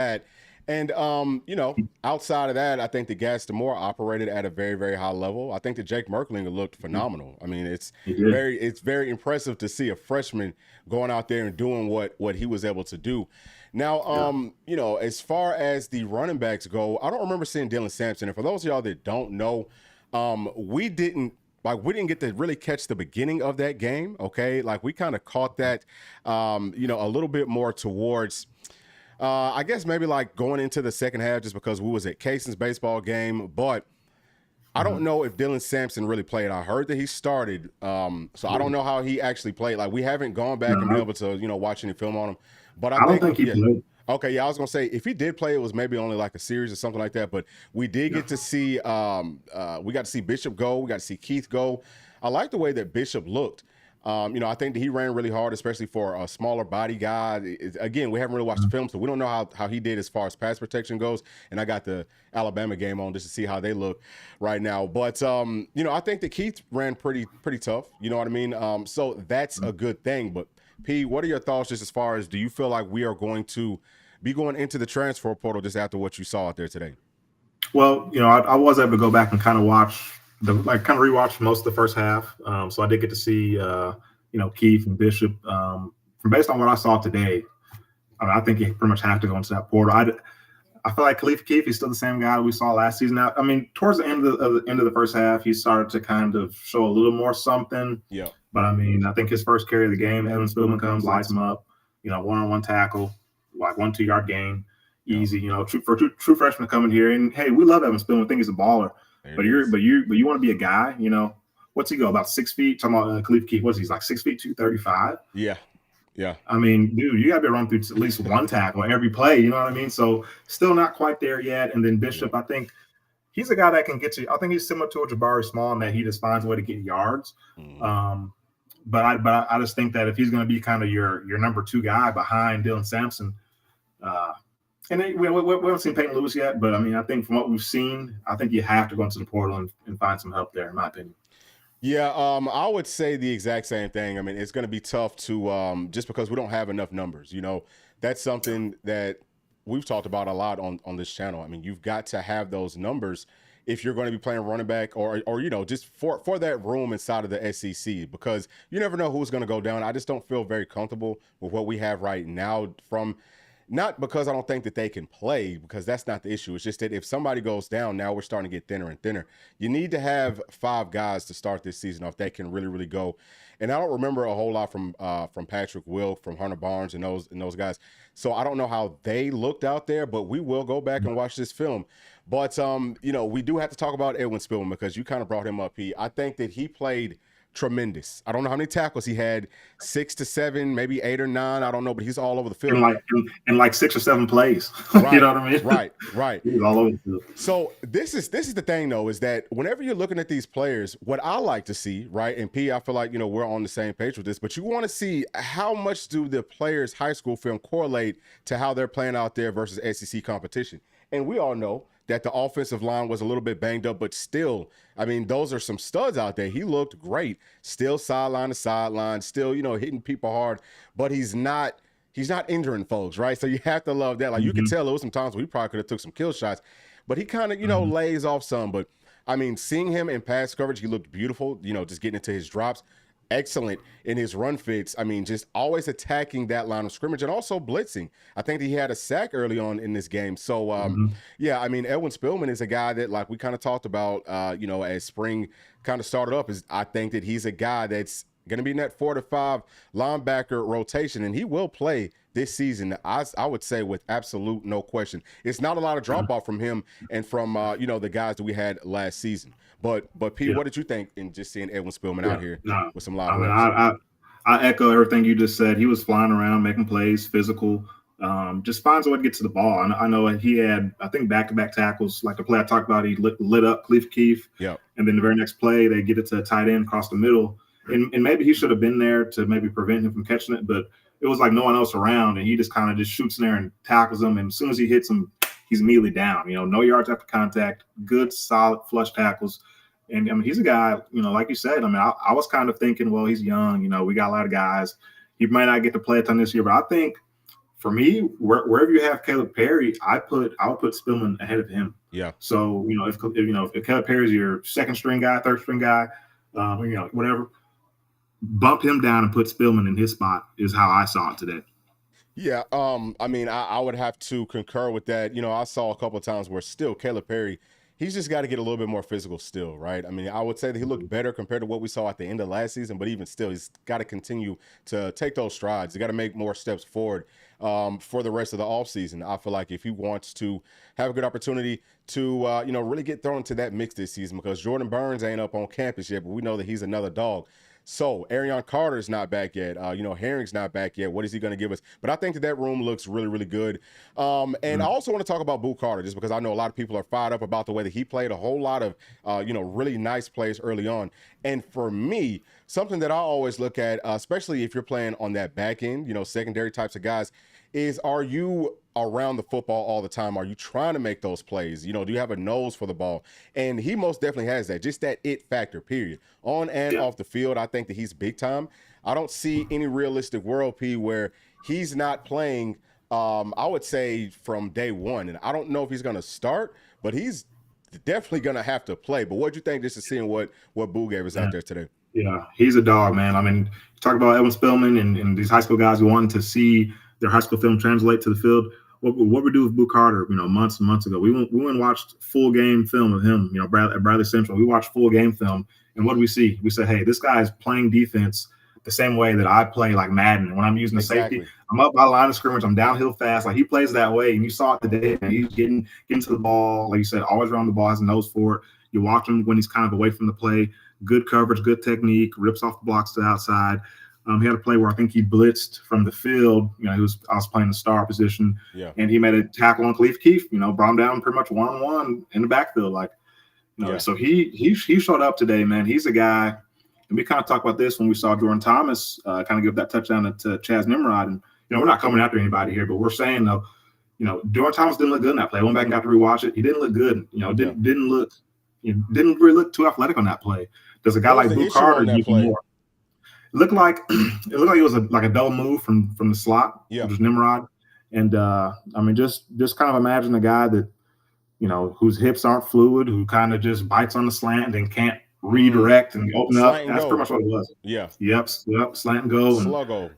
that. And outside of that, I think the Gaston Moore operated at a very, very high level. I think that Jake Merklinger looked phenomenal. I mean, He did. it's very impressive to see a freshman going out there and doing what he was able to do. Now, Yeah. as far as the running backs go, I don't remember seeing Dylan Sampson. And for those of y'all that don't know, we didn't get to really catch the beginning of that game. Okay, like we kind of caught that, a little bit more towards. I guess maybe like going into the second half just because we was at Cason's baseball game, but I don't Mhm. know if Dylan Sampson really played. I heard that he started, so I don't know how he actually played. Like we haven't gone back and been No, able to watch any film on him. But I I don't think think he yeah. played. Okay, yeah, I was gonna say if he did play, it was maybe only like a series or something like that. But we did Yeah. get to see, we got to see Bishop go, we got to see Keith go. I like the way that Bishop looked. I think that he ran really hard, especially for a smaller body guy. Again, we haven't really watched the Mhm. film, so we don't know how he did as far as pass protection goes. And I got the Alabama game on just to see how they look right now. But I think that Keith ran pretty tough. You know what I mean? So that's a good thing. But P, what are your thoughts just as far as do you feel like we are going to be going into the transfer portal just after what you saw out there today? Well, I was able to go back and kind of watch kind of rewatch most of the first half. So I did get to see, Keith and Bishop. From based on what I saw today, I think you pretty much have to go into that portal. I feel like Khalifa Keith is still the same guy we saw last season. Now, I mean, towards the end of the first half, he started to kind of show a little more something. Yeah. But I mean, I think his first carry of the game, Edwin Spillman comes, lights him up. One-on-one tackle, like 1-2 yard gain, Yeah. easy. For true freshmen coming here, and hey, we love Edwin Spillman. I think he's a baller. There it But you're is. but you want to be a guy. What's he go about 6 feet? Talking about Khalifa Keith, what's he's like 6 feet 235. Yeah. Yeah. I mean, dude, you got to be run through at least one tackle every play. You know what I mean? So still not quite there yet. And then Yeah. Bishop, I think he's a guy that can get you. I think he's similar to a Jabari Small in that he just finds a way to get yards. Mhm. Um, but I just think that if he's going to be kind of your number two guy behind Dylan Sampson, uh, and then, we haven't seen Peyton Lewis yet, but I mean, I think from what we've seen, I think you have to go into the portal and find some help there, in my opinion. Yeah, I would say the exact same thing. I mean, it's going to be tough to just because we don't have enough numbers. That's something that we've talked about a lot on this channel. I mean, you've got to have those numbers if you're going to be playing running back or just for that room inside of the SEC because you never know who's going to go down. I just don't feel very comfortable with what we have right now from not because I don't think that they can play, because that's not the issue. It's just that if somebody goes down, now we're starting to get thinner and thinner. You need to have 5 guys to start this season off that can really, really go. And I don't remember a whole lot from Patrick Wilk, from Hunter Barnes, and those guys. So I don't know how they looked out there, but we will go back and watch this film. But we do have to talk about Edwin Spillman because you kind of brought him up. I think that he played tremendous. I don't know how many tackles he had, 6 to 7, maybe 8 or 9. I don't know, but he's all over the In field. like 6 or 7 plays. You Right, know what I mean? right. He's all over the field. So this is the thing though, is that whenever you're looking at these players, what I like to see, right? And P, I feel like we're on the same page with this, but you want to see how much do the players' high school film correlate to how they're playing out there versus SEC competition. And we all know that the offensive line was a little bit banged up, but still, I mean, those are some studs out there. He looked great, still sideline to sideline, still hitting people hard, but he's not injuring folks, right? So you have to love that. Like you could Mm-hmm. tell there was some times where he probably could have took some kill shots, but he kind of Mm-hmm. lays off some. But I mean, seeing him in pass coverage, he looked beautiful. Just getting into his drops, excellent in his run fits. I mean, just always attacking that line of scrimmage and also blitzing. I think that he had a sack early on in this game. So Mm-hmm. yeah, I mean, Edwin Spillman is a guy that like we kind of talked about. As spring kind of started up, is I think that he's a guy that's going to be in that 4 to 5 linebacker rotation, and he will play this season. I would say with absolute no question. It's not a lot of drop off from him and from the guys that we had last season. But Pete, Yeah. what did you think in just seeing Edwin Spillman out Yeah. here No. with some live I mean, reps? I echo everything you just said. He was flying around, making plays, physical. Just finds a way to get to the ball. And I know he had, I think, back-to-back tackles. Like the play I talked about, he lit up Khalifa Keith, Yeah, and then the very next play, they get it to a tight end across the middle. And maybe he should have been there to maybe prevent him from catching it, but it was like no one else around, and he just kind of just shoots in there and tackles him. And as soon as he hits him, he's immediately down. No yards after contact, good, solid flush tackles. And I mean, he's a guy, like you said, I mean, I was kind of thinking, well, he's young, we got a lot of guys. He might not get to play a ton this year, but I think for me, wherever you have Caleb Perry, I would put Spillman ahead of him. Yeah. So if Caleb Perry is your second string guy, third string guy, whatever, bump him down and put Spillman in his spot is how I saw it today. Yeah, I mean, I would have to concur with that. I saw a couple of times where still Caleb Perry, he's just got to get a little bit more physical still, right? I mean, I would say that he looked better compared to what we saw at the end of last season, but even still, he's got to continue to take those strides. He's got to make more steps forward for the rest of the offseason. I feel like if he wants to have a good opportunity to, really get thrown into that mix this season, because Jordan Burns ain't up on campus yet, but we know that he's another dog. So Arion Carter's not back yet. Herring's not back yet. What is he going to give us? But I think that room looks really, really good. And I also want to talk about Boo Carter, just because I know a lot of people are fired up about the way that he played a whole lot of, really nice plays early on. And for me, something that I always look at, especially if you're playing on that back end, secondary types of guys, is are you around the football all the time? Are you trying to make those plays? Do you have a nose for the ball? And he most definitely has that, just that it factor, period. On and off the field, I think that he's big time. I don't see any realistic world, P, where he's not playing, I would say, from day one. And I don't know if he's going to start, but he's definitely going to have to play. But what do you think, just to seeing what Boo gave us out there today? Yeah, he's a dog, man. I mean, talk about Edwin Spillman and these high school guys who wanted to see their high school film translate to the field. What we do with Boo Carter, months and months ago, we went and watched full game film of him, at Bradley Central. We watched full game film, and what do we see? We said, hey, this guy is playing defense the same way that I play like Madden. When I'm using the safety, I'm up by line of scrimmage, I'm downhill fast. Like he plays that way, and you saw it today. And he's getting to the ball, like you said, always around the ball, has a nose for it. You watch him when he's kind of away from the play. Good coverage, good technique, rips off the blocks to the outside. He had a play where I think he blitzed from the field. I was playing the star position, and he made a tackle on Khalif Keith. Brought him down pretty much one-on-one in the backfield. So he showed up today, man. He's a guy, and we kind of talked about this when we saw Jordan Thomas kind of give that touchdown to Chaz Nimrod. And we're not coming after anybody here, but we're saying though, Jordan Thomas didn't look good in that play. I went back and got to rewatch it. He didn't look good. Didn't really look too athletic on that play. Does a guy like Boo Carter give you more? It looked like it was a double move from the slot, which was Nimrod. And just kind of imagine a guy that, whose hips aren't fluid, who kind of just bites on the slant and can't redirect and open up. That's pretty much what it was. Yeah. Yep. Slant and go. Sluggo.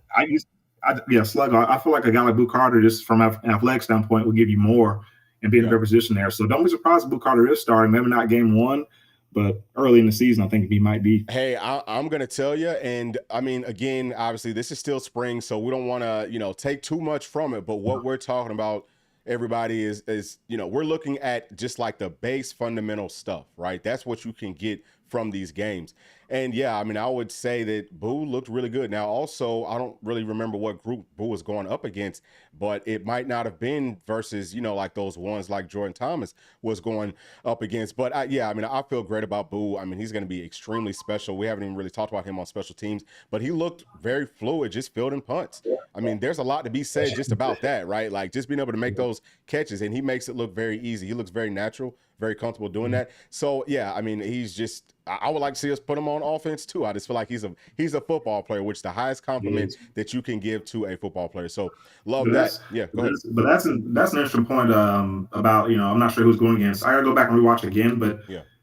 Sluggo. I feel like a guy like Boo Carter, just from an athletic standpoint, will give you more and be in a better position there. So don't be surprised if Boo Carter is starting. Maybe not game one, but early in the season, I think he might be. Hey, I'm going to tell you, and I mean, again, obviously, this is still spring, so we don't want to, take too much from it. But what we're talking about, everybody, is we're looking at just like the base fundamental stuff, right? That's what you can get from these games. And yeah, I mean, I would say that Boo looked really good. Now, also, I don't really remember what group Boo was going up against, but it might not have been versus, like those ones like Jordan Thomas was going up against. But I feel great about Boo. I mean, he's going to be extremely special. We haven't even really talked about him on special teams, but he looked very fluid, just fielding punts. I mean, there's a lot to be said just about that, right? Like just being able to make those catches, and he makes it look very easy. He looks very natural, very comfortable doing that. So yeah, I mean, he's just, I would like to see us put him on offense too. I just feel like he's a football player, which is the highest compliment that you can give to a football player. So love that. Yeah, go ahead. But that's an interesting point about, I'm not sure who's going against. I gotta go back and rewatch again, but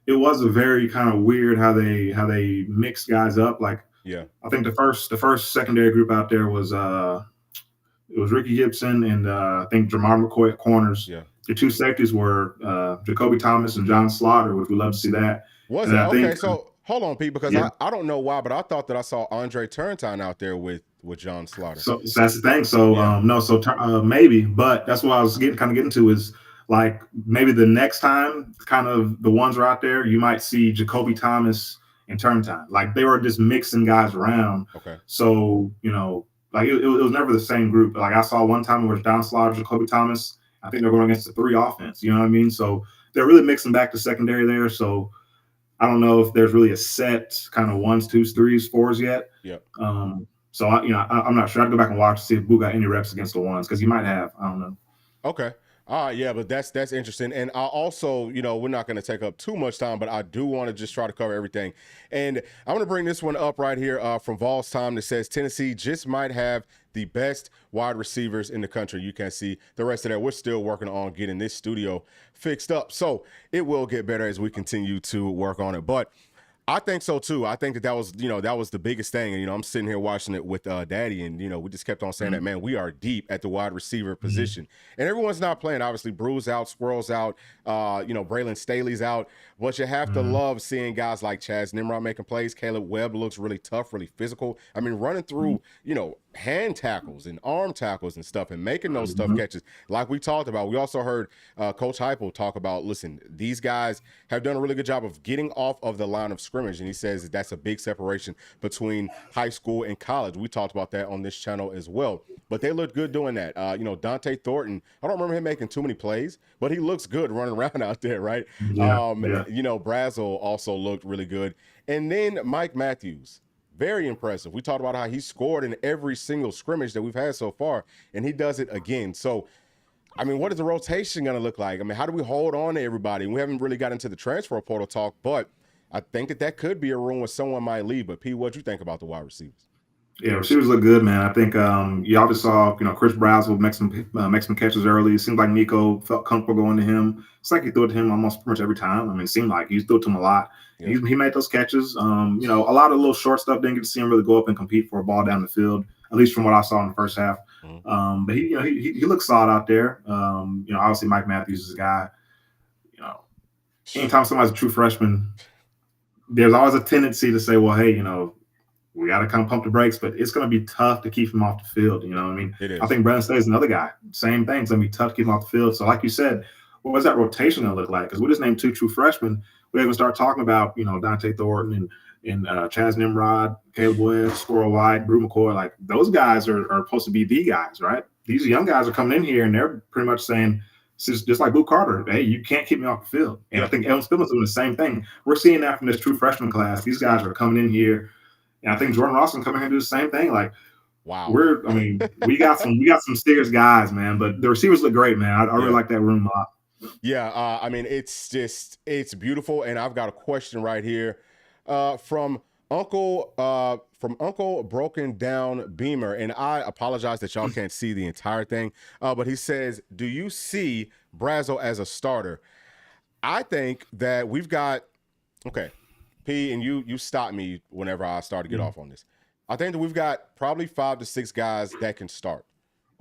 it was a very kind of weird how they mix guys up. Like, I think the first secondary group out there was it was Ricky Gibson and I think Jamar McCoy at corners. Yeah. The two safeties were Jacoby Thomas and John Slaughter, which we love to see that. Was it? Okay, so hold on, Pete, because I don't know why, but I thought that I saw Andre Turrentine out there with John Slaughter. So that's the thing. So maybe, but that's what I was getting to is like maybe the next time kind of the ones are out there, you might see Jacoby Thomas and Turrentine. Like they were just mixing guys around. Okay. So, like it was never the same group. Like I saw one time it was John Slaughter, Jacoby Thomas. I think they're going against the 3 offense. You know what I mean? So they're really mixing back to secondary there. So I don't know if there's really a set kind of 1s, 2s, 3s, 4s yet. Yep. So I'm not sure. I'd go back and watch to see if Boo got any reps against the 1s because he might have. I don't know. Okay. Yeah, but that's interesting. And I also, we're not going to take up too much time, but I do want to just try to cover everything. And I'm going to bring this one up right here from Vols Time that says Tennessee just might have the best wide receivers in the country. You can see the rest of that. We're still working on getting this studio fixed up. So it will get better as we continue to work on it. But I think so too. I think that was, that was the biggest thing. And, I'm sitting here watching it with Daddy, and, we just kept on saying that, man, we are deep at the wide receiver position. And everyone's not playing. Obviously, Brews out, Squirrel's out, Braylon Staley's out. But you have to love seeing guys like Chaz Nimrod making plays. Caleb Webb looks really tough, really physical. I mean, running through, hand tackles and arm tackles and stuff and making those tough catches. Like we talked about, we also heard Coach Heupel talk about, listen, these guys have done a really good job of getting off of the line of scrimmage. And he says that that's a big separation between high school and college. We talked about that on this channel as well. But they look good doing that. Dante Thornton, I don't remember him making too many plays, but he looks good running around out there, right? Brazel also looked really good. And then Mike Matthews, very impressive. We talked about how he scored in every single scrimmage that we've had so far, and he does it again. So, I mean, what is the rotation going to look like? I mean, how do we hold on to everybody? We haven't really got into the transfer portal talk, but I think that could be a room where someone might leave. But, P, what do you think about the wide receivers? Yeah, receivers look good, man. I think you obviously saw, Chris Brazel make some catches early. It seemed like Nico felt comfortable going to him. It's like he threw it to him almost pretty much every time. I mean, it seemed like he threw it to him a lot. Yeah. He made those catches. A lot of little short stuff, didn't get to see him really go up and compete for a ball down the field, at least from what I saw in the first half. But he looks solid out there. Obviously Mike Matthews is a guy. Anytime somebody's a true freshman, there's always a tendency to say, well, hey, we got to kind of pump the brakes, but it's going to be tough to keep him off the field. You know what I mean? I think Brandon Staley is another guy. Same thing. It's going to be tough to keep him off the field. So like you said, what was that rotation going to look like? Because we just named 2 true freshmen. We haven't started talking about, Dante Thornton and Chaz Nimrod, Caleb Webb, Squirrel White, Brew McCoy. Like those guys are supposed to be the guys, right? These young guys are coming in here and they're pretty much saying, just like Luke Carter, hey, you can't keep me off the field. And I think Edwin Spillman's doing the same thing. We're seeing that from this true freshman class. These guys are coming in here. And I think Jordan Ross can come in here and do the same thing. Like, wow, we got some serious guys, man. But the receivers look great, man. I really like that room a lot. Yeah, it's beautiful. And I've got a question right here from Uncle Broken Down Beamer, and I apologize that y'all can't see the entire thing. But he says, "Do you see Brazel as a starter?" I think that we've got okay. P, and you stop me whenever I start to get off on this. I think that we've got probably 5 to 6 guys that can start.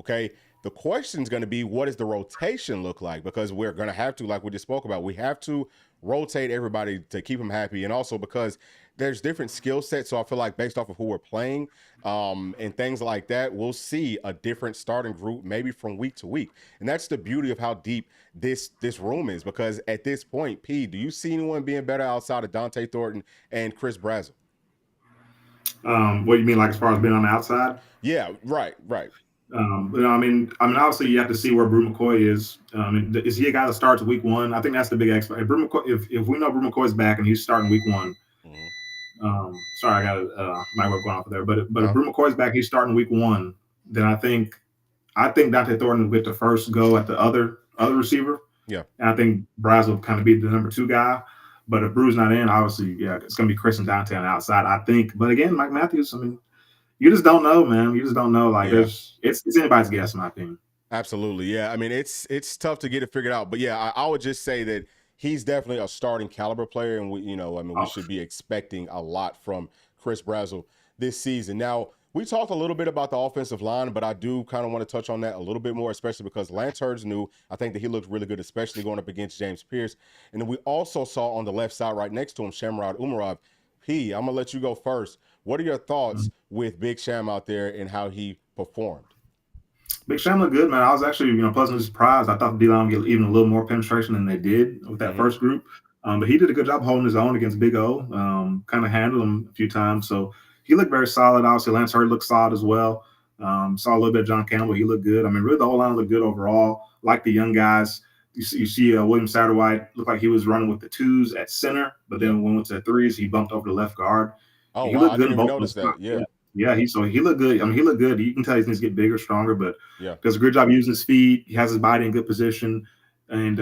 Okay. The question is going to be, what does the rotation look like? Because we're going to have to, like we just spoke about, we have to rotate everybody to keep them happy. And also because there's different skill sets. So I feel like based off of who we're playing and things like that, we'll see a different starting group maybe from week to week. And that's the beauty of how deep this room is, because at this point, P, do you see anyone being better outside of Dante Thornton and Chris Brazel? What do you mean, like as far as being on the outside? Yeah, right. Obviously you have to see where Brew McCoy is. Is he a guy that starts week 1? I think that's the big X. If we know Brew McCoy's back and he's starting week 1. Sorry, I got my work going off there. But if Brew McCoy's back, he's starting week 1. Then I think Dante Thornton will get the first go at the other receiver. Yeah, and I think Brazel will kind of be the number 2 guy. But if Brew's not in, obviously, it's going to be Chris and Dante on the outside, I think. But again, Mike Matthews, you just don't know, man. You just don't know. Like, it's anybody's guess, in my opinion. Absolutely, yeah. I mean, it's tough to get it figured out. But yeah, I would just say that he's definitely a starting caliber player, and we should be expecting a lot from Chris Brazel this season. Now, we talked a little bit about the offensive line, but I do kind of want to touch on that a little bit more, especially because Lance Hurd's new. I think that he looked really good, especially going up against James Pierce. And then we also saw on the left side right next to him, Shamrod Umarov. P, I'm going to let you go first. What are your thoughts with Big Sham out there and how he performed? Big Sham looked good, man. I was actually, pleasantly surprised. I thought the D-line would get even a little more penetration than they did with that first group. But he did a good job holding his own against Big O, kind of handled him a few times. So he looked very solid. Obviously, Lance Hurd looked solid as well. Saw a little bit of John Campbell. He looked good. I mean, really, the whole line looked good overall. Like the young guys. You see William Satterwhite looked like he was running with the 2s at center, but then when he went to the 3s, he bumped over the left guard. Oh, he wow. looked I good didn't even notice that. Yeah. He looked good. I mean, he looked good. You can tell he needs to get bigger, stronger, but does a good job using his feet. He has his body in good position. And,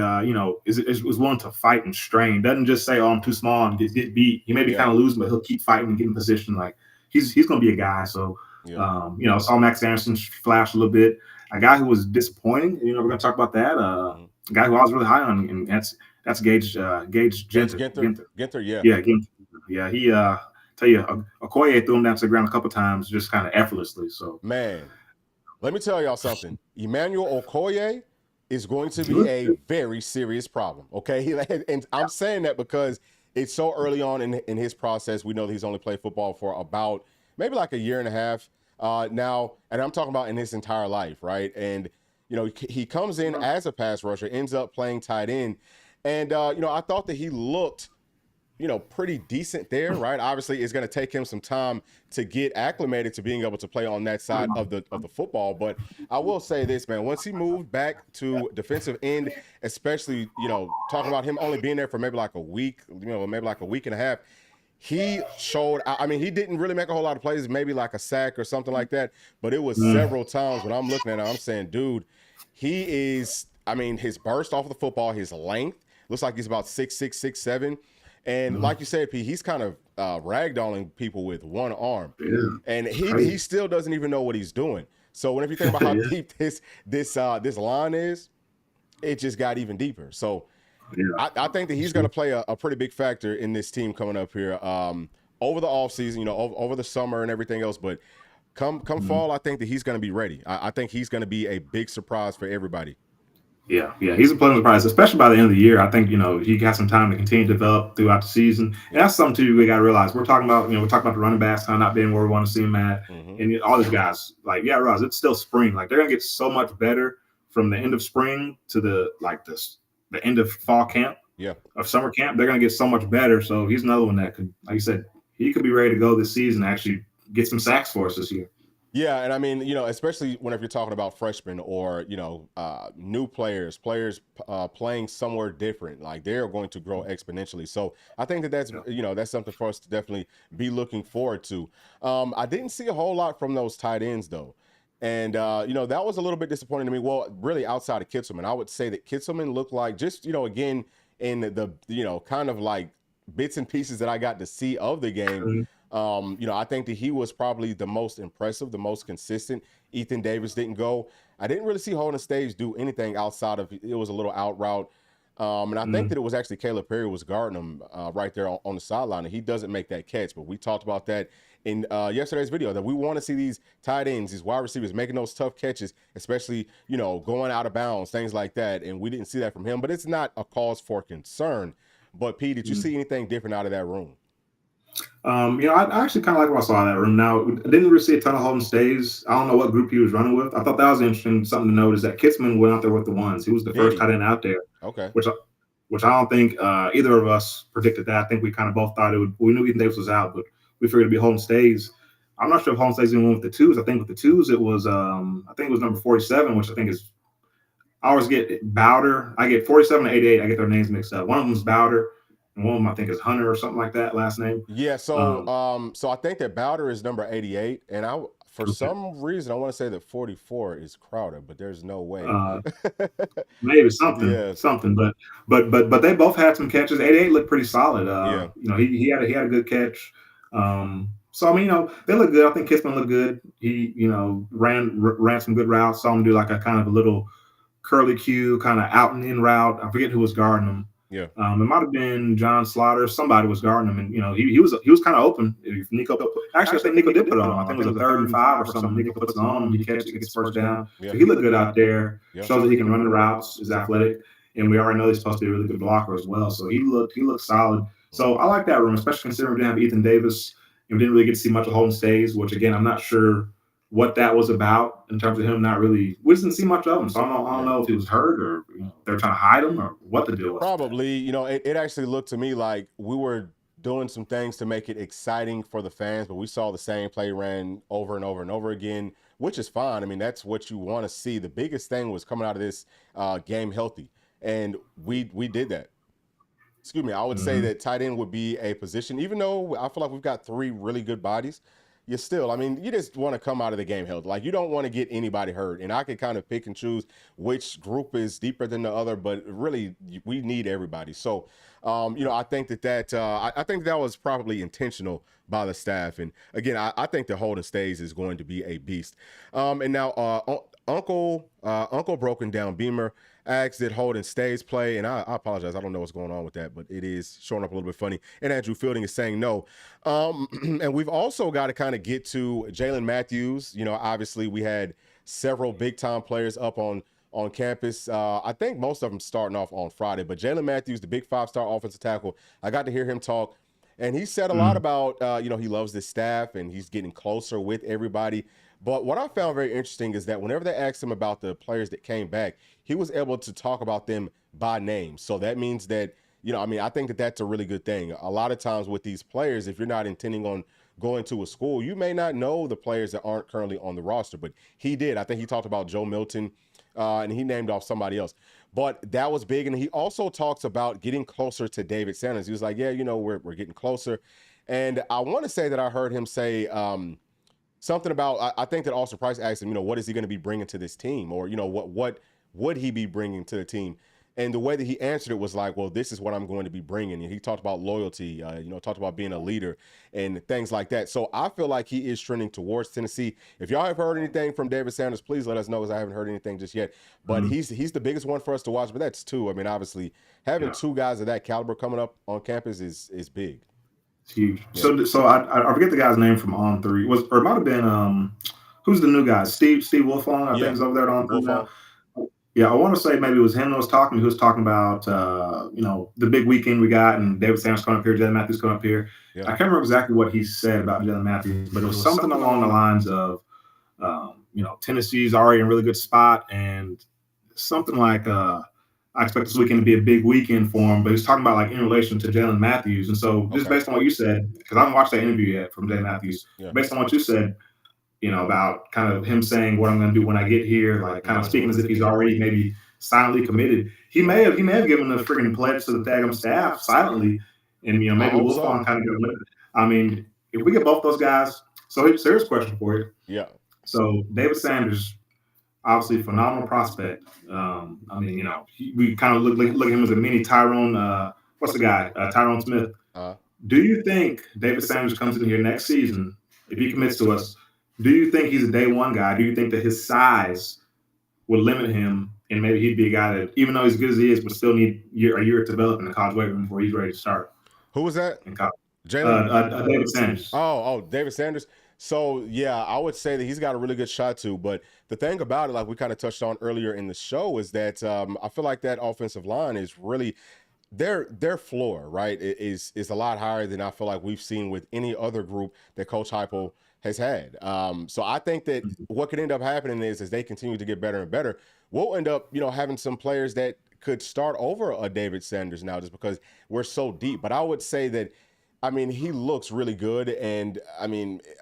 is willing to fight and strain. Doesn't just say, oh, I'm too small and get beat. He may be kind of losing, but he'll keep fighting and get in position. Like, he's going to be a guy. So Yeah. Saw Max Anderson flash a little bit. A guy who was disappointing. We're going to talk about that. A guy who I was really high on, and that's Gage Ginther. Ginther, yeah. Yeah, Ginther. Yeah, he tell you, Okoye threw him down to the ground a couple times, just kind of effortlessly. So, man, let me tell y'all something. Emmanuel Okoye is going to be a very serious problem. Okay, and I'm saying that because it's so early on in his process. We know that he's only played football for about maybe like a year and a half now, and I'm talking about in his entire life, right? And he comes in as a pass rusher, ends up playing tight end, and I thought that he looked pretty decent there, right? Obviously, it's going to take him some time to get acclimated to being able to play on that side of the football. But I will say this, man, once he moved back to defensive end, especially, talking about him only being there for maybe like a week, maybe like a week and a half, he showed, I mean, he didn't really make a whole lot of plays, maybe like a sack or something like that. But it was several times when I'm looking at him, I'm saying, dude, he is, I mean, his burst off of the football, his length, looks like he's about 6'6", 6'7". And like you said, Pete, he's kind of ragdolling people with one arm, and he still doesn't even know what he's doing. So whenever you think about how deep this line is, it just got even deeper. So I think that he's going to play a pretty big factor in this team coming up here over the offseason, over the summer and everything else. But come fall, I think that he's going to be ready. I think he's going to be a big surprise for everybody. Yeah, he's a pleasant surprise, especially by the end of the year. I think he got some time to continue to develop throughout the season, and that's something too we got to realize. We're talking about the running backs kind of not being where we want to see them at, and all these guys realize it's still spring. Like they're gonna get so much better from the end of spring to the end of fall camp, of summer camp. They're gonna get so much better. So he's another one that could, like you said, he could be ready to go this season. And actually get some sacks for us this year. Yeah, and I mean, especially whenever you're talking about freshmen or, new players playing somewhere different, like they're going to grow exponentially. So I think that's something for us to definitely be looking forward to. I didn't see a whole lot from those tight ends, though. And, that was a little bit disappointing to me. Well, really outside of Kitselman, I would say that Kitselman looked like just, again, in the, kind of like bits and pieces that I got to see of the game. I think that he was probably the most impressive, the most consistent. Ethan Davis didn't go. I didn't really see Holden Stage do anything outside of it was a little out route. And I think that it was actually Caleb Perry was guarding him right there on the sideline, and he doesn't make that catch. But we talked about that in yesterday's video, that we want to see these tight ends, these wide receivers making those tough catches, especially, going out of bounds, things like that. And we didn't see that from him, but it's not a cause for concern. But Pete, did you see anything different out of that room? I actually kind of like what I saw in that room. Now, I didn't really see a ton of Holden Stays. I don't know what group he was running with. I thought that was interesting. Something to note is that Kitzman went out there with the ones. He was the first tight end out there. Okay. Which I don't think either of us predicted that. I think we kind of both thought we knew Ethan Davis was out, but we figured it'd be Holden Stays. I'm not sure if Holden Stays even went with the twos. I think with the twos it was number 47, which I think is, I always get Bowder. I get 47 to 88. I get their names mixed up. One of them is Bowder. And one of them, I think, is Hunter or something like that, last name. Yeah, so so I think that Bowder is number 88, and for some reason I want to say that 44 is Crowder, but there's no way. Maybe something, but they both had some catches. 88 looked pretty solid. He had a good catch. So I mean, they look good. I think Kitzman looked good. He ran some good routes. Saw him do like a kind of a little curly Q kind of out and in route. I forget who was guarding him. Yeah. It might have been John Slaughter. Somebody was guarding him, and he was kind of open. If Nico, actually, I think Nico did put it on him. I think it was a 3rd and 5 or something. Nico puts it on him. He gets first down. Yeah. So he looked good out there. Yeah. Shows that he can run the routes. Is athletic, and we already know he's supposed to be a really good blocker as well. So he looked solid. So I like that room, especially considering we didn't have Ethan Davis. And we didn't really get to see much of Holden Stays, which again, I'm not sure what that was about in terms of him not really. We didn't see much of him, so I don't know if he was hurt or they're trying to hide him or what the deal was. Probably, it actually looked to me like we were doing some things to make it exciting for the fans, but we saw the same play ran over and over and over again, which is fine. I mean, that's what you want to see. The biggest thing was coming out of this game healthy, and we did that. Excuse me. I would say that tight end would be a position, even though I feel like we've got 3 really good bodies. you still, I mean, you just want to come out of the game healthy. Like, you don't want to get anybody hurt. And I can kind of pick and choose which group is deeper than the other, but really, we need everybody. So, I think I think that was probably intentional by the staff. And again, I think the Holden Stays is going to be a beast. And now, Uncle Broken Down Beamer asks, did Holden Stays play? And I apologize, I don't know what's going on with that, but it is showing up a little bit funny. And Andrew Fielding is saying no. And we've also got to kind of get to Jalen Matthews. Obviously we had several big time players up on campus. I think most of them starting off on Friday, but Jalen Matthews, the big 5-star offensive tackle, I got to hear him talk. And he said a lot about, he loves this staff and he's getting closer with everybody. But what I found very interesting is that whenever they asked him about the players that came back, he was able to talk about them by name. So that means that, I think that that's a really good thing. A lot of times with these players, if you're not intending on going to a school, you may not know the players that aren't currently on the roster, but he did. I think he talked about Joe Milton, and he named off somebody else. But that was big. And he also talks about getting closer to David Sanders. He was like, yeah, we're getting closer. And I want to say that I heard him say something about, I think that Austin Price asked him, what is he going to be bringing to this team? Or, what would he be bringing to the team? And the way that he answered it was like, well, this is what I'm going to be bringing. And he talked about loyalty, talked about being a leader and things like that. So I feel like he is trending towards Tennessee. If y'all have heard anything from David Sanders, please let us know, because I haven't heard anything just yet. But he's the biggest one for us to watch. But that's two. I mean, obviously, having two guys of that caliber coming up on campus is big. It's huge. Yeah. So I forget the guy's name from On Three. It might have been who's the new guy? Steve Wolfong, I think is over there on Three now. Yeah, I want to say maybe it was him that was talking. He was talking about, the big weekend we got, and David Sanders coming up here, Jalen Matthews coming up here. Yeah. I can't remember exactly what he said about Jalen Matthews, but it was something along the lines of, Tennessee's already in a really good spot, and something like, I expect this weekend to be a big weekend for him. But he's talking about like in relation to Jalen Matthews, and so just based on what you said, because I haven't watched that interview yet from Jalen Matthews, based on what you said. About kind of him saying what I'm going to do when I get here, like kind of speaking as if he's already maybe silently committed. He may have given a freaking pledge to the Daggum staff silently, and maybe Wolfong kind of go with it. I mean, if we get both those guys, so here's a question for you. Yeah. So David Sanders, obviously phenomenal prospect. We kind of look at him as a mini Tyrone. What's the guy? Tyrone Smith. Do you think David Sanders comes in here next season, if he commits to us? Do you think he's a day one guy? Do you think that his size would limit him, and maybe he'd be a guy that, even though he's as good as he is, would still need a year to develop in the college weight room before he's ready to start? Who was that? Jalen? David Sanders. Oh, David Sanders. So, yeah, I would say that he's got a really good shot too. But the thing about it, like we kind of touched on earlier in the show, is that I feel like that offensive line is really their floor, right, is a lot higher than I feel like we've seen with any other group that Coach Heupel has had. So I think that what could end up happening is, as they continue to get better and better, we'll end up, having some players that could start over a David Sanders now, just because we're so deep. But I would say that, he looks really good. And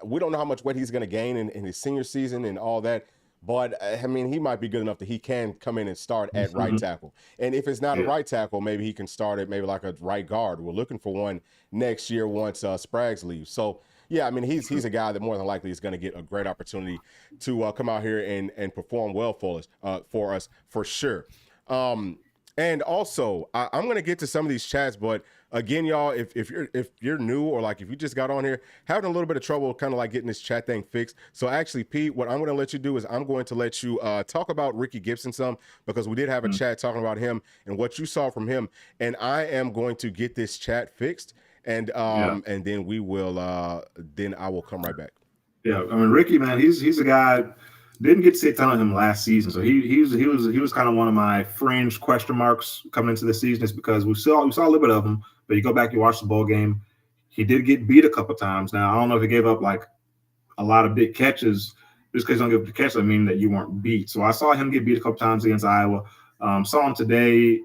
we don't know how much weight he's going to gain in his senior season and all that. But he might be good enough that he can come in and start at right tackle. And if it's not a right tackle, maybe he can start at maybe like a right guard. We're looking for one next year once Spraggs leaves. So, yeah, he's a guy that more than likely is going to get a great opportunity to come out here and perform well for us for sure. And also, I'm going to get to some of these chats, but again, y'all, if you're new, or like if you just got on here, having a little bit of trouble kind of like getting this chat thing fixed. So actually, Pete, what I'm going to let you do is I'm going to let you talk about Ricky Gibson some, because we did have a chat talking about him and what you saw from him. And I am going to get this chat fixed. And then we will then I will come right back. Yeah, Ricky, man, he's a guy. Didn't get to see a ton of him last season, so he was kind of one of my fringe question marks coming into the season. It's because we saw a little bit of him, but you go back, you watch the bowl game, he did get beat a couple times. Now I don't know if he gave up like a lot of big catches. Just because you don't give up the catch doesn't mean that you weren't beat. So I saw him get beat a couple times against Iowa. Saw him today,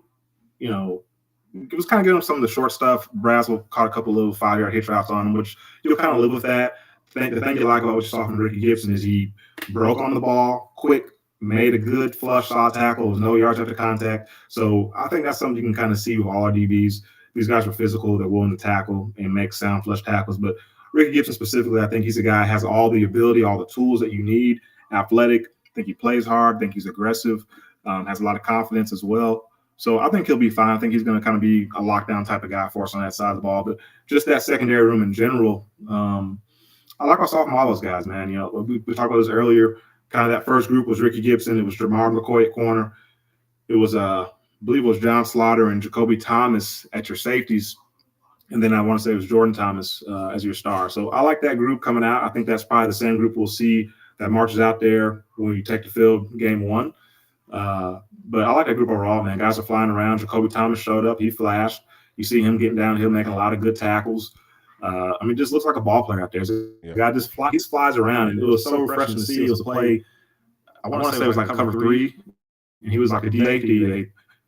it was kind of giving him some of the short stuff. Braswell caught a couple of little 5-yard hitch routes on him, which you'll kind of live with that. The thing you like about what you saw from Ricky Gibson is he broke on the ball quick, made a good flush, solid tackle. It was no yards after contact. So I think that's something you can kind of see with all our DBs. These guys are physical. They're willing to tackle and make sound flush tackles. But Ricky Gibson specifically, I think he's a guy that has all the ability, all the tools that you need. Athletic. I think he plays hard. I think he's aggressive. Has a lot of confidence as well. So I think he'll be fine. I think he's going to kind of be a lockdown type of guy for us on that side of the ball. But just that secondary room in general, I like what I saw from all those guys, man. You know, we talked about this earlier. Kind of that first group was Ricky Gibson. It was Jamar McCoy at corner. It was, I believe it was John Slaughter and Jacoby Thomas at your safeties. And then I want to say it was Jordan Thomas as your star. So I like that group coming out. I think that's probably the same group we'll see that marches out there when you take the field game one. But I like that group overall, man. Guys are flying around. Jacoby Thomas showed up. He flashed. You see him getting downhill, making a lot of good tackles. I mean, just looks like a ball player out there. The guy just flies around, and it was so refreshing to see. It was a play. I want to say it was like cover three, and he was like a safety.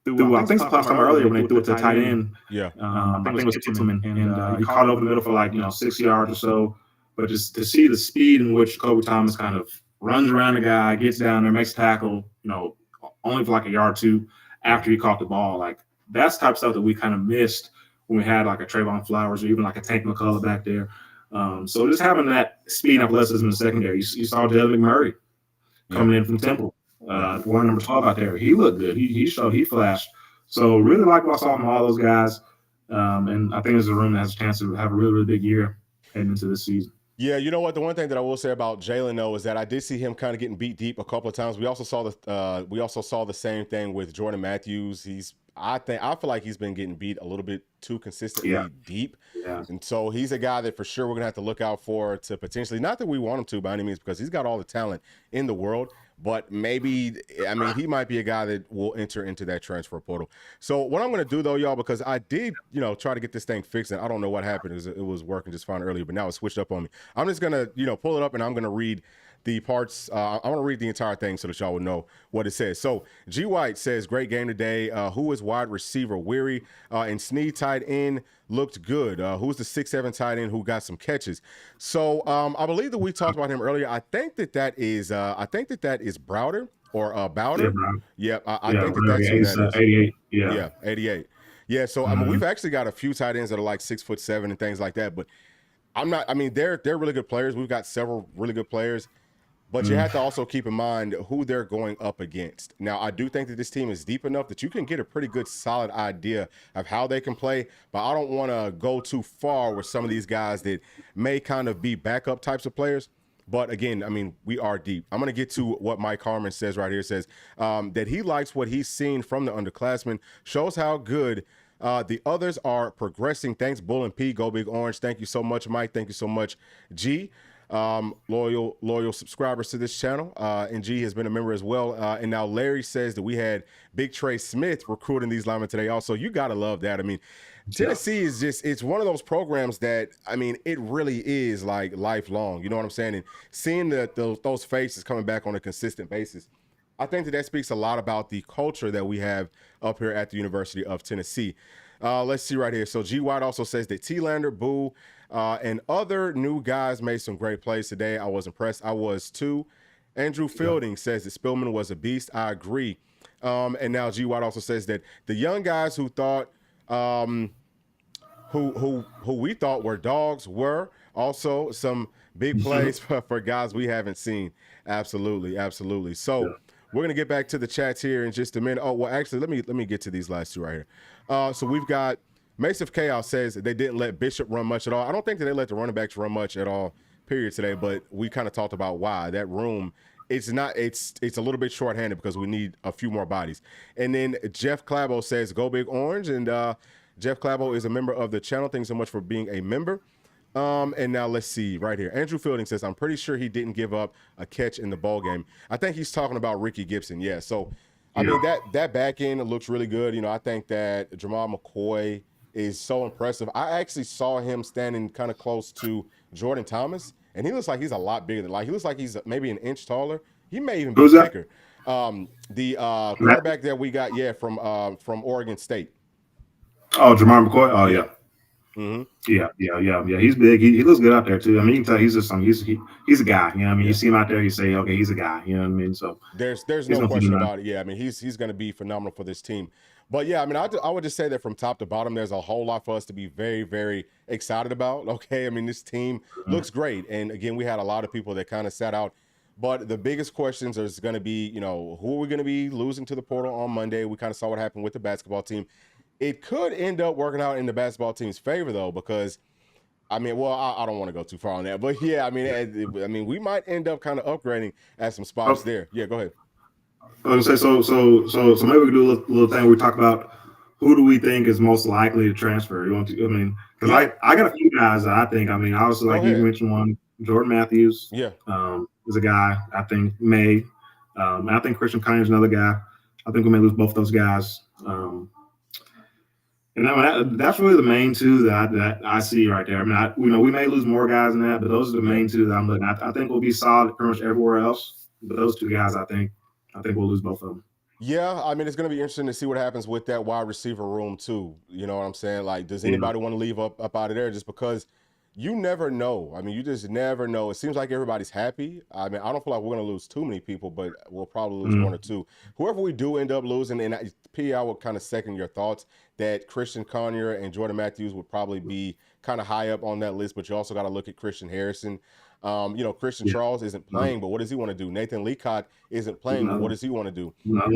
They threw, I think some earlier when they threw it to tight end. Yeah. I think it was Spillman, and he caught it over the middle for like 6 yards or so. But just to see the speed in which Jacoby Thomas kind of runs around the guy, gets down there, makes tackle, only for like a yard or two after he caught the ball. Like that's type of stuff that we kind of missed when we had like a Trayvon Flowers or even like a Tank McCullough back there. So just having that speed and athleticism in the secondary. You saw Jalen McMurray coming in from Temple, one number 12 out there. He looked good. He flashed. So really like what I saw from all those guys. And I think there's a room that has a chance to have a really, really big year heading into this season. Yeah, you know what? The one thing that I will say about Jalen though is that I did see him kind of getting beat deep a couple of times. We also saw the same thing with Jordan Matthews. I feel like he's been getting beat a little bit too consistently deep. Yeah. And so he's a guy that for sure we're gonna have to look out for to potentially, not that we want him to by any means, because he's got all the talent in the world. But maybe, I mean, he might be a guy that will enter into that transfer portal. So what I'm going to do, though, y'all, because I did, try to get this thing fixed, and I don't know what happened. It was working just fine earlier, but now it's switched up on me. I'm just going to, pull it up, and I'm going to read the parts. I want to read the entire thing so that y'all will know what it says. So G. White says, great game today. Who is wide receiver weary? And Snead tight end looked good. Who's the 6'7" tight end who got some catches? So I believe that we talked about him earlier. I think that is Browder or Bowder. Yeah, I think that's who that is. 88. Yeah, 88. Yeah, so I mean, we've actually got a few tight ends that are like 6'7" and things like that. But they're really good players. We've got several really good players. But you have to also keep in mind who they're going up against. Now, I do think that this team is deep enough that you can get a pretty good, solid idea of how they can play. But I don't want to go too far with some of these guys that may kind of be backup types of players. But again, I mean, we are deep. I'm going to get to what Mike Harmon says right here. It says that he likes what he's seen from the underclassmen, shows how good the others are progressing. Thanks, Bull and P. Go Big Orange. Thank you so much, Mike. Thank you so much, G. Loyal subscribers to this channel. And G has been a member as well. And now Larry says that we had Big Trey Smith recruiting these linemen today. Also, you got to love that. I mean, Tennessee is just, it's one of those programs that, I mean, it really is like lifelong. You know what I'm saying? And seeing those faces coming back on a consistent basis, I think that speaks a lot about the culture that we have up here at the University of Tennessee. Let's see right here. So G. White also says that T-Lander, Boo, and other new guys made some great plays today. I was impressed. I was too. Andrew Fielding says that Spillman was a beast. I agree. And now G. White also says that the young guys who thought, who we thought were dogs were also some big plays for guys we haven't seen. Absolutely, absolutely. So we're gonna get back to the chats here in just a minute. Oh well, actually, let me get to these last two right here. So we've got Mace of Chaos says that they didn't let Bishop run much at all. I don't think that they let the running backs run much at all, period, today. But we kind of talked about why that room. It's a little bit shorthanded because we need a few more bodies. And then Jeff Clabo says, "Go Big Orange," and Jeff Clabo is a member of the channel. Thanks so much for being a member. And now let's see right here. Andrew Fielding says, I'm pretty sure he didn't give up a catch in the ball game. I think he's talking about Ricky Gibson. Yeah. So, I mean, that back end looks really good. I think that Jamal McCoy is so impressive. I actually saw him standing kind of close to Jordan Thomas, and he looks like he's a lot bigger than, he looks like he's maybe an inch taller. He may even be thicker. The quarterback that we got, from Oregon State. Oh, Jamar McCoy? Oh, yeah. Mm-hmm. Yeah. He's big. He looks good out there too. I mean, you can tell he's a guy. You know what I mean? You see him out there, you say, okay, he's a guy. You know what I mean? So there's no question about it. Yeah, I mean, he's going to be phenomenal for this team. But yeah, I mean, I would just say that from top to bottom, there's a whole lot for us to be very, very excited about. Okay, I mean, this team Mhm. looks great, and again, we had a lot of people that kind of sat out. But the biggest questions is going to be, who are we going to be losing to the portal on Monday? We kind of saw what happened with the basketball team. It could end up working out in the basketball team's favor though, because I mean, well, I don't want to go too far on that, but yeah, I mean, we might end up kind of upgrading at some spots Oh, there. Yeah, go ahead. I was gonna say so maybe we can do a little thing where we talk about who do we think is most likely to transfer. You want to? I mean, because Yeah, I got a few guys that I think. I mean, obviously go like you ahead. mentioned one, Jordan Matthews Yeah, is a guy I think may. I think Christian Connor is another guy. I think we may lose both those guys. And that's really the main two that I see right there. I mean, we may lose more guys than that, but those are the yeah. main two that I'm looking at. I think we'll be solid pretty much everywhere else, but those two guys, I think we'll lose both of them. Yeah, I mean, it's going to be interesting to see what happens with that wide receiver room too. You know what I'm saying? Like, does Yeah, anybody want to leave up out of there just because you never know? I mean, you just never know. It seems like everybody's happy. I mean, I don't feel like we're going to lose too many people, but we'll probably lose one or mm, two. Whoever we do end up losing, and P, I would kind of second your thoughts that Christian Conyer and Jordan Matthews would probably be kind of high up on that list, but you also got to look at Christian Harrison. Christian yeah, Charles isn't no, playing, but what does he want to do? Nathan Leacock isn't playing, but what no, does he want to do? no.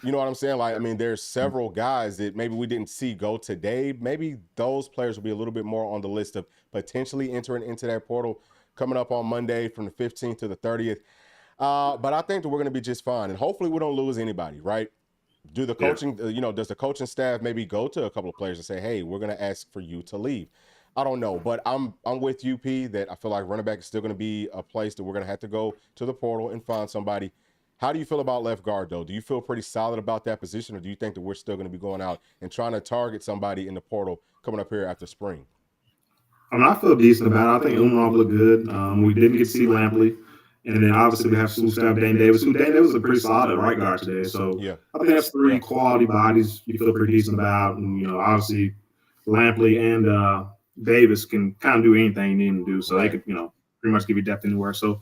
You know what I'm saying? Like, I mean, there's several guys that maybe we didn't see go today. Maybe those players will be a little bit more on the list of potentially entering into that portal coming up on Monday from the 15th to the 30th. But I think that we're going to be just fine, and hopefully we don't lose anybody. Right? Do the Yeah, coaching? Does the coaching staff maybe go to a couple of players and say, "Hey, we're going to ask for you to leave"? I don't know, but I'm with UP that I feel like running back is still going to be a place that we're going to have to go to the portal and find somebody. How do you feel about left guard though? Do you feel pretty solid about that position, or do you think that we're still going to be going out and trying to target somebody in the portal coming up here after spring? I mean, I feel decent about it. I think Umar looked good. We didn't get to see Lampley, and then obviously we have some staff Dane Davis. Who Dane Davis was pretty solid at right guard today. So Yeah, I think that's three yeah, quality bodies you feel pretty decent about. And obviously Lampley and Davis can kind of do anything you need them to do. So they right. could pretty much give you depth anywhere. So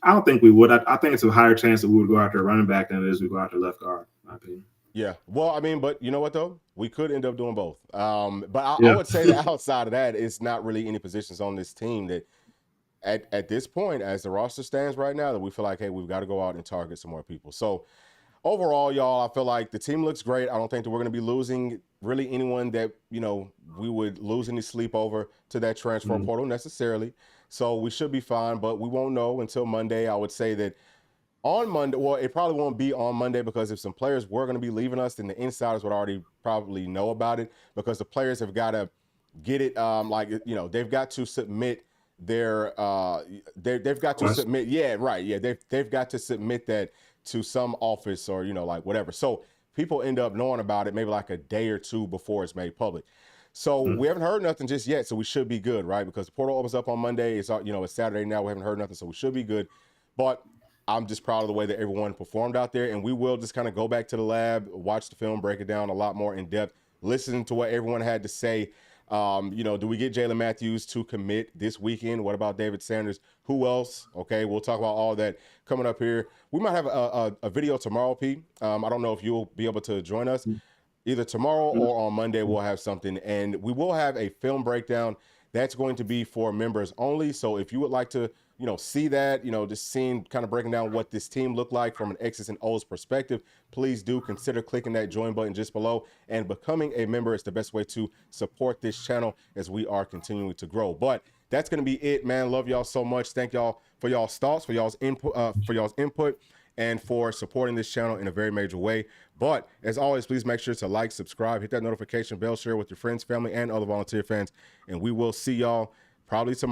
I don't think we would. I think it's a higher chance that we would go after a running back than it is we go after left guard. In my opinion. Yeah. Well, I mean, but you know what though? We could end up doing both. But I Yeah. would say that outside of that, it's not really any positions on this team that at this point, as the roster stands right now, that we feel like, hey, we've got to go out and target some more people. So overall, y'all, I feel like the team looks great. I don't think that we're going to be losing really anyone that, we would lose any sleep over to that transfer Mm, portal necessarily. So we should be fine, but we won't know until Monday. I would say that on Monday, well, it probably won't be on Monday because if some players were going to be leaving us, then the insiders would already probably know about it because the players have got to get it. They've got to submit they've got to West. submit. Yeah, right. Yeah, they've got to submit that to some office or like whatever. So people end up knowing about it maybe like a day or two before it's made public. So we Mm, haven't heard nothing just yet. So we should be good, right? Because the portal opens up on Monday. It's Saturday now. We haven't heard nothing, so we should be good. But I'm just proud of the way that everyone performed out there, and we will just kind of go back to the lab, watch the film, break it down a lot more in depth, listen to what everyone had to say. Do we get Jalen Matthews to commit this weekend? What about David Sanders? Who else? Okay, we'll talk about all that coming up here. We might have a video tomorrow, Pete. I don't know if you'll be able to join us. mm, Either tomorrow mm, or on Monday, we'll have something, and we will have a film breakdown that's going to be for members only. So if you would like to, see that, just seeing kind of breaking down what this team looked like from an X's and O's perspective, please do consider clicking that join button just below and becoming a member is the best way to support this channel as we are continuing to grow. But that's going to be it, man. Love y'all so much. Thank y'all for y'all's thoughts, for y'all's input, and for supporting this channel in a very major way. But as always, please make sure to like, subscribe, hit that notification bell, share with your friends, family, and other volunteer fans. And we will see y'all probably tomorrow.